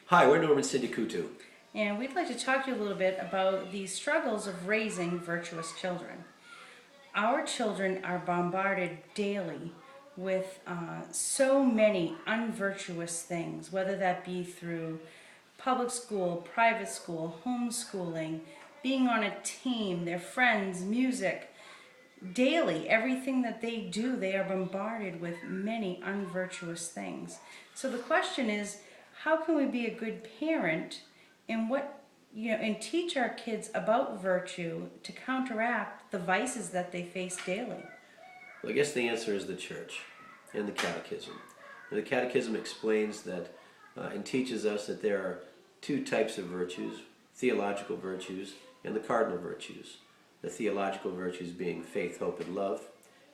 Hi, we're Norman Sindikutu. And we'd like to talk to you a little bit about the struggles of raising virtuous children. Our children are bombarded daily with so many unvirtuous things, whether that be through public school, private school, homeschooling, being on a team, their friends, music. Daily, everything that they do, they are bombarded with many unvirtuous things. So the question is, how can we be a good parent and teach our kids about virtue to counteract the vices that they face daily? Well, I guess the answer is the church and the catechism. And the catechism explains that and teaches us that there are two types of virtues, theological virtues and the cardinal virtues. The theological virtues being faith, hope, and love,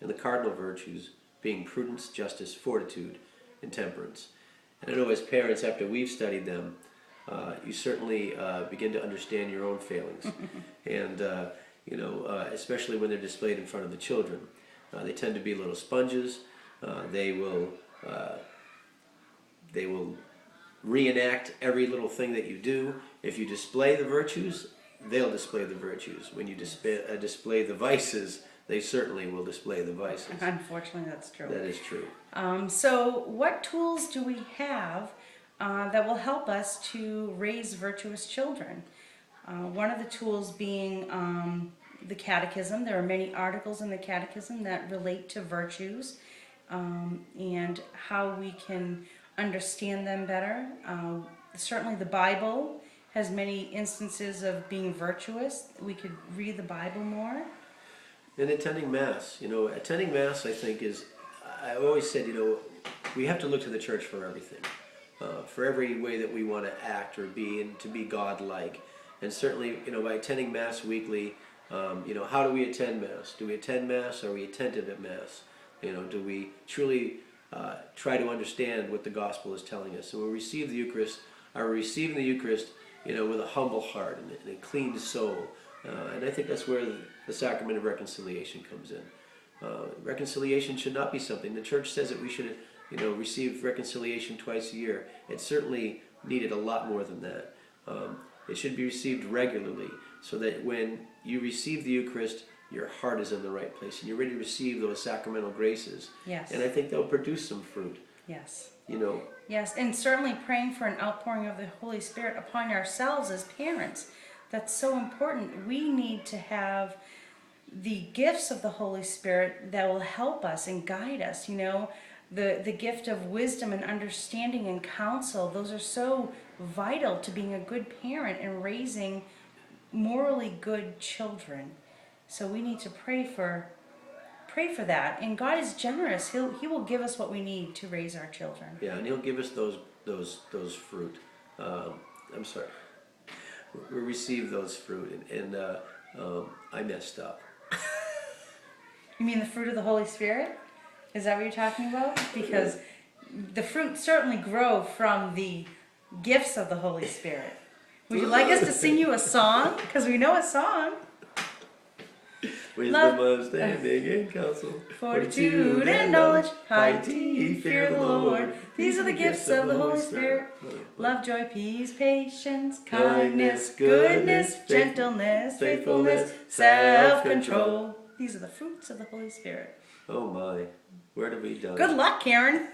and the cardinal virtues being prudence, justice, fortitude, and temperance. And I know as parents, after we've studied them, you certainly begin to understand your own failings. And, especially when they're displayed in front of the children. They tend to be little sponges. They will reenact every little thing that you do. If you display the virtues, they'll display the virtues. When you display the vices, they certainly will display the vices. Unfortunately, that's true. That is true. So what tools do we have that will help us to raise virtuous children? One of the tools being the catechism. There are many articles in the catechism that relate to virtues and how we can understand them better. Certainly the Bible has many instances of being virtuous. We could read the Bible more. And attending Mass. Attending Mass, I think, I always said, we have to look to the church for everything. For every way that we want to act or be and to be God-like. And certainly, by attending Mass weekly, how do we attend Mass? Do we attend Mass? Are we attentive at Mass? Do we truly try to understand what the gospel is telling us? And when we receive the Eucharist, are we receiving the Eucharist, with a humble heart and a clean soul? And I think that's where the sacrament of reconciliation comes in. Reconciliation should not be something. The church says that we should, receive reconciliation twice a year. It certainly needed a lot more than that. It should be received regularly so that when you receive the Eucharist, your heart is in the right place and you're ready to receive those sacramental graces. Yes. And I think they'll produce some fruit. Yes. Yes, and certainly praying for an outpouring of the Holy Spirit upon ourselves as parents. That's so important. We need to have the gifts of the Holy Spirit that will help us and guide us. The gift of wisdom and understanding and counsel, those are so vital to being a good parent and raising morally good children. So we need to pray for that, and God is generous. He will give us what we need to raise our children. Yeah, and He'll give us those fruit. We'll receive those fruit, and I messed up. You mean the fruit of the Holy Spirit? Is that what you're talking about? Because the fruit certainly grow from the gifts of the Holy Spirit. Would you like us to sing you a song? Because we know a song. Wisdom, understanding, and counsel, fortitude and knowledge, piety, fear of the Lord. These are the gifts of the Holy Spirit. Love, joy, peace, patience, kindness, goodness, gentleness, faithfulness, self-control. These are the fruits of the Holy Spirit. Oh my, where did we done? Good luck, Karen.